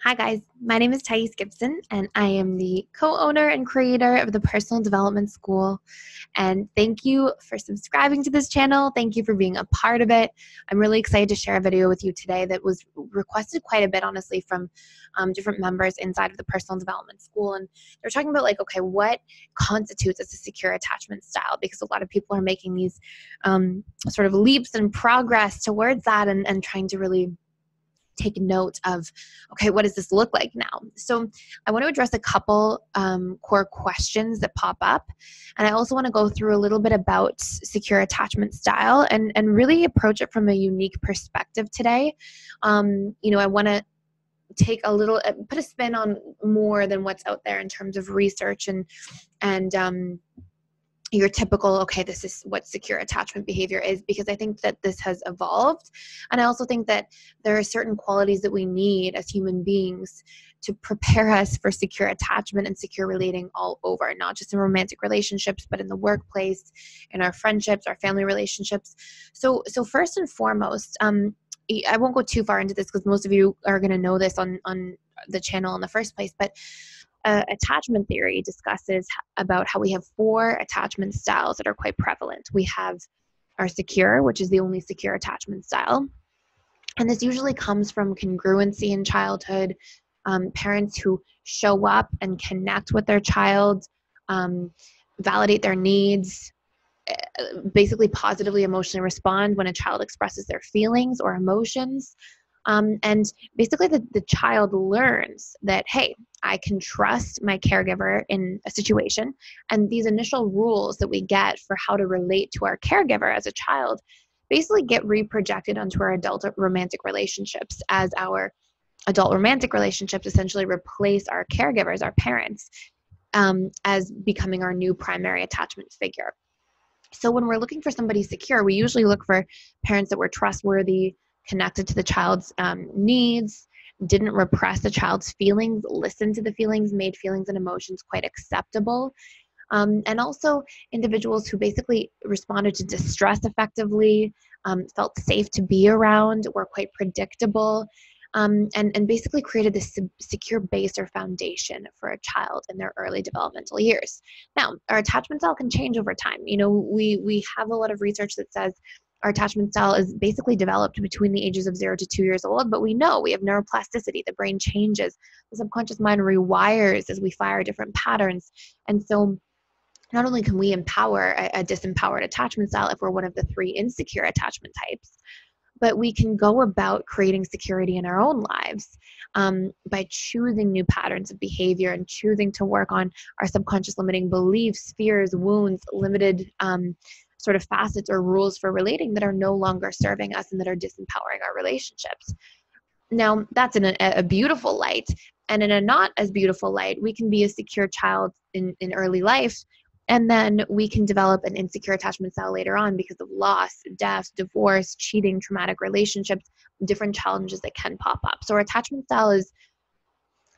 Hi guys, my name is Thais Gibson and I am the co-owner and creator of the Personal Development School. And thank you for subscribing to this channel. Thank you for being a part of it. I'm really excited to share a video with you today that was requested quite a bit, honestly, from different members inside of the Personal Development School. And they're talking about okay, what constitutes as a secure attachment style? Because a lot of people are making these sort of leaps and progress towards that and trying to really take note of, okay, what does this look like now? So I want to address a couple core questions that pop up. And I also want to go through a little bit about secure attachment style and really approach it from a unique perspective today. I want to take a little, put a spin on more than what's out there in terms of research and your typical, okay, this is what secure attachment behavior is, because I think that this has evolved. And I also think that there are certain qualities that we need as human beings to prepare us for secure attachment and secure relating all over, not just in romantic relationships, but in the workplace, in our friendships, our family relationships. So first and foremost, I won't go too far into this because most of you are going to know this on the channel in the first place, but attachment theory discusses about how we have 4 attachment styles that are quite prevalent. We have our secure, which is the only secure attachment style. And this usually comes from congruency in childhood, parents who show up and connect with their child, validate their needs, basically positively emotionally respond when a child expresses their feelings or emotions. And basically the child learns that, hey, I can trust my caregiver in a situation. And these initial rules that we get for how to relate to our caregiver as a child basically get reprojected onto our adult romantic relationships, as our adult romantic relationships essentially replace our caregivers, our parents, as becoming our new primary attachment figure. So when we're looking for somebody secure, we usually look for parents that were trustworthy, connected to the child's needs, didn't repress the child's feelings, listened to the feelings, made feelings and emotions quite acceptable. And also individuals who basically responded to distress effectively, felt safe to be around, were quite predictable, and basically created this secure base or foundation for a child in their early developmental years. Now, our attachment style can change over time. We have a lot of research that says our attachment style is basically developed between the ages of 0 to 2 years old, but we know we have neuroplasticity. The brain changes. The subconscious mind rewires as we fire different patterns. And so not only can we empower a disempowered attachment style if we're one of the 3 insecure attachment types, but we can go about creating security in our own lives by choosing new patterns of behavior and choosing to work on our subconscious limiting beliefs, fears, wounds, limited sort of facets or rules for relating that are no longer serving us and that are disempowering our relationships. Now, that's in a beautiful light. And in a not as beautiful light, we can be a secure child in early life, and then we can develop an insecure attachment style later on because of loss, death, divorce, cheating, traumatic relationships, different challenges that can pop up. So our attachment style is,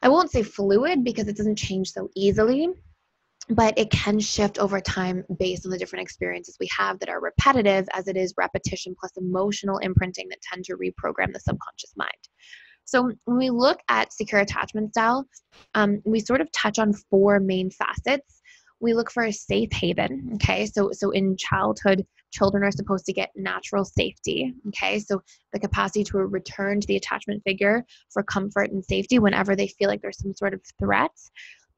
I won't say fluid because it doesn't change so easily, but it can shift over time based on the different experiences we have that are repetitive, as it is repetition plus emotional imprinting that tend to reprogram the subconscious mind. So when we look at secure attachment style, we sort of touch on 4 main facets. We look for a safe haven, okay? So in childhood, children are supposed to get natural safety, okay? So the capacity to return to the attachment figure for comfort and safety whenever they feel like there's some sort of threat.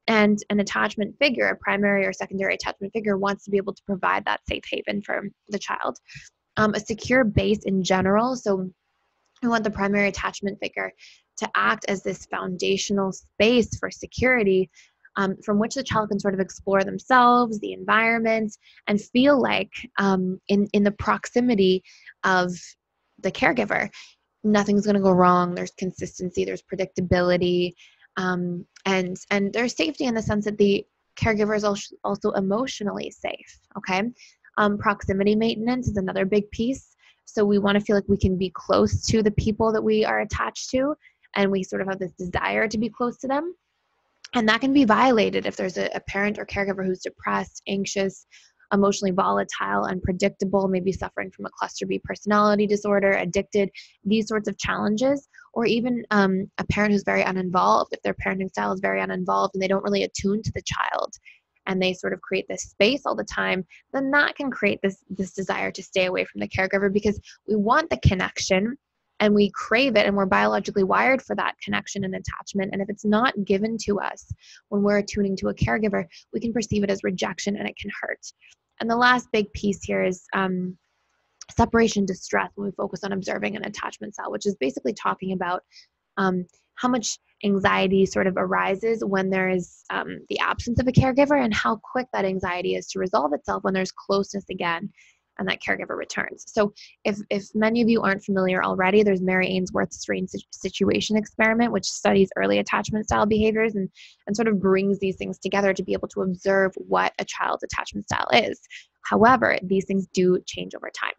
And an attachment figure, a primary or secondary attachment figure, wants to be able to provide that safe haven for the child. A secure base in general. So we want the primary attachment figure to act as this foundational space for security, from which the child can sort of explore themselves, the environment, and feel like in the proximity of the caregiver, nothing's going to go wrong. There's consistency, there's predictability, and there's safety in the sense that the caregiver is also emotionally safe, okay? Proximity maintenance is another big piece. So we want to feel like we can be close to the people that we are attached to, and we sort of have this desire to be close to them. And that can be violated if there's a parent or caregiver who's depressed, anxious, emotionally volatile, unpredictable, maybe suffering from a cluster B personality disorder, addicted, these sorts of challenges, or even a parent who's very uninvolved. If their parenting style is very uninvolved and they don't really attune to the child, and they sort of create this space all the time, then that can create this desire to stay away from the caregiver, because we want the connection and we crave it, and we're biologically wired for that connection and attachment. And if it's not given to us when we're attuning to a caregiver, we can perceive it as rejection, and it can hurt. And the last big piece here is separation distress, when we focus on observing an attachment style, which is basically talking about how much anxiety sort of arises when there is the absence of a caregiver, and how quick that anxiety is to resolve itself when there's closeness again and that caregiver returns. So if many of you aren't familiar already, there's Mary Ainsworth's strange situation experiment, which studies early attachment style behaviors and sort of brings these things together to be able to observe what a child's attachment style is. However, these things do change over time.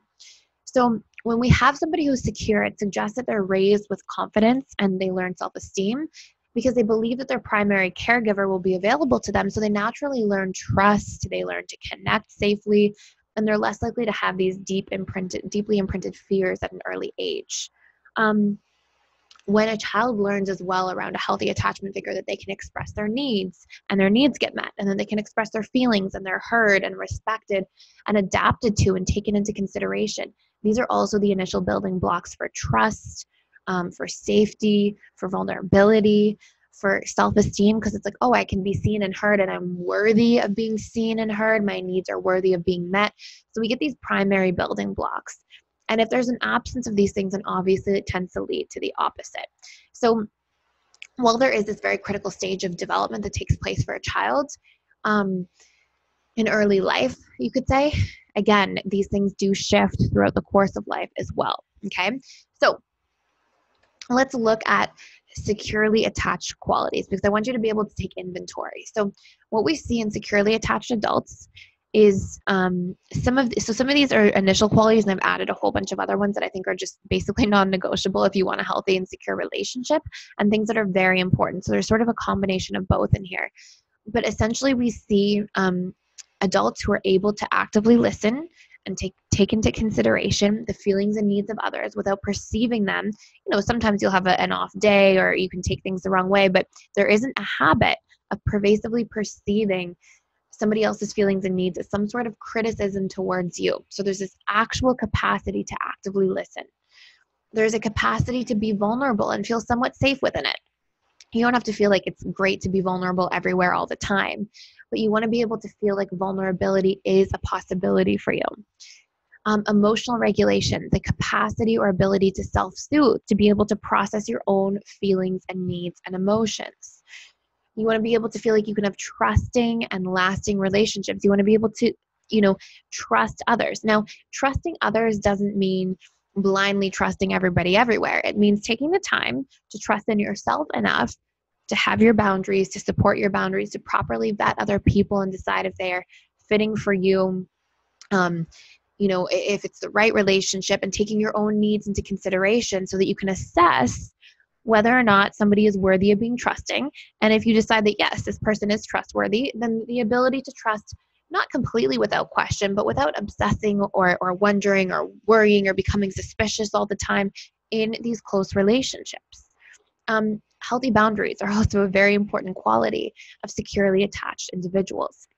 So when we have somebody who's secure, it suggests that they're raised with confidence and they learn self-esteem because they believe that their primary caregiver will be available to them. So they naturally learn trust, they learn to connect safely, and they're less likely to have these deeply imprinted fears at an early age. When a child learns as well around a healthy attachment figure that they can express their needs and their needs get met, and then they can express their feelings and they're heard and respected and adapted to and taken into consideration. These are also the initial building blocks for trust, for safety, for vulnerability, for self-esteem, because it's like, oh, I can be seen and heard, and I'm worthy of being seen and heard. My needs are worthy of being met. So we get these primary building blocks. And if there's an absence of these things, then obviously it tends to lead to the opposite. So while there is this very critical stage of development that takes place for a child in early life, you could say, again, these things do shift throughout the course of life as well, okay? So let's look at securely attached qualities, because I want you to be able to take inventory. So what we see in securely attached adults is some of these are initial qualities, and I've added a whole bunch of other ones that I think are just basically non-negotiable if you want a healthy and secure relationship, and things that are very important. So there's sort of a combination of both in here. But essentially we see adults who are able to actively listen and take into consideration the feelings and needs of others without perceiving them. You know, sometimes you'll have an off day or you can take things the wrong way, but there isn't a habit of pervasively perceiving somebody else's feelings and needs as some sort of criticism towards you. So there's this actual capacity to actively listen. There's a capacity to be vulnerable and feel somewhat safe within it. You don't have to feel like it's great to be vulnerable everywhere all the time, but you want to be able to feel like vulnerability is a possibility for you. Emotional regulation, the capacity or ability to self-soothe, to be able to process your own feelings and needs and emotions. You want to be able to feel like you can have trusting and lasting relationships. You want to be able to, trust others. Now, trusting others doesn't mean blindly trusting everybody everywhere. It means taking the time to trust in yourself enough to have your boundaries, to support your boundaries, to properly vet other people and decide if they are fitting for you, if it's the right relationship, and taking your own needs into consideration so that you can assess whether or not somebody is worthy of being trusting. And if you decide that, yes, this person is trustworthy, then the ability to trust, not completely without question, but without obsessing or wondering or worrying or becoming suspicious all the time in these close relationships. Healthy boundaries are also a very important quality of securely attached individuals.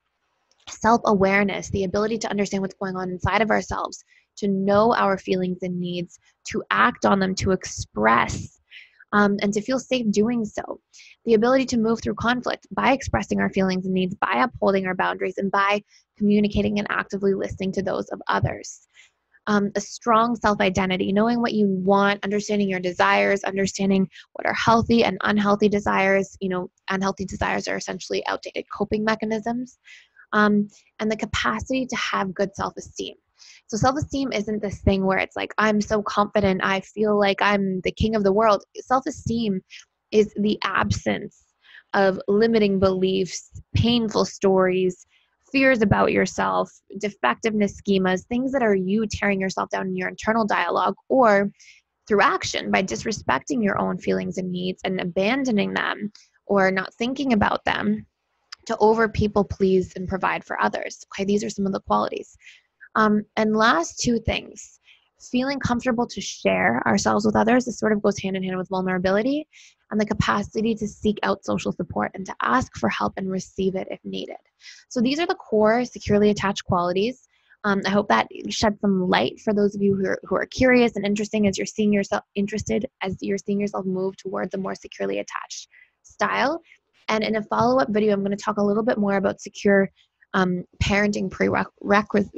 Self-awareness, the ability to understand what's going on inside of ourselves, to know our feelings and needs, to act on them, to express, and to feel safe doing so. The ability to move through conflict by expressing our feelings and needs, by upholding our boundaries, and by communicating and actively listening to those of others. A strong self-identity, knowing what you want, understanding your desires, understanding what are healthy and unhealthy desires. Unhealthy desires are essentially outdated coping mechanisms. And the capacity to have good self-esteem. So self-esteem isn't this thing where it's like, I'm so confident, I feel like I'm the king of the world. Self-esteem is the absence of limiting beliefs, painful stories, fears about yourself, defectiveness schemas, things that are you tearing yourself down in your internal dialogue, or through action by disrespecting your own feelings and needs and abandoning them or not thinking about them, to over people please and provide for others. Okay, these are some of the qualities. And last two things, feeling comfortable to share ourselves with others. This sort of goes hand in hand with vulnerability and the capacity to seek out social support and to ask for help and receive it if needed. So these are the core securely attached qualities. I hope that shed some light for those of you who are curious and interesting as you're seeing yourself move towards a more securely attached style. And in a follow-up video, I'm going to talk a little bit more about secure parenting prerequisites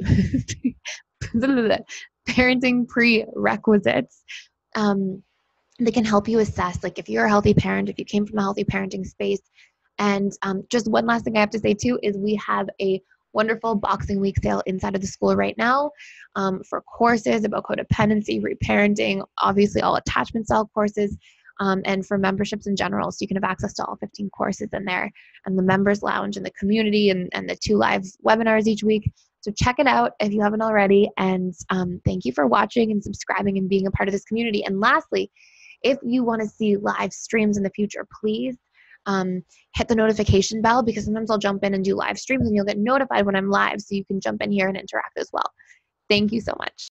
that can help you assess, like, if you're a healthy parent, if you came from a healthy parenting space. And just one last thing I have to say too is we have a wonderful Boxing Week sale inside of the school right now for courses about codependency, reparenting, obviously all attachment style courses, and for memberships in general. So you can have access to all 15 courses in there, and the members lounge and the community, and the 2 live webinars each week. So check it out if you haven't already. And thank you for watching and subscribing and being a part of this community. And lastly, if you want to see live streams in the future, please hit the notification bell, because sometimes I'll jump in and do live streams and you'll get notified when I'm live, so you can jump in here and interact as well. Thank you so much.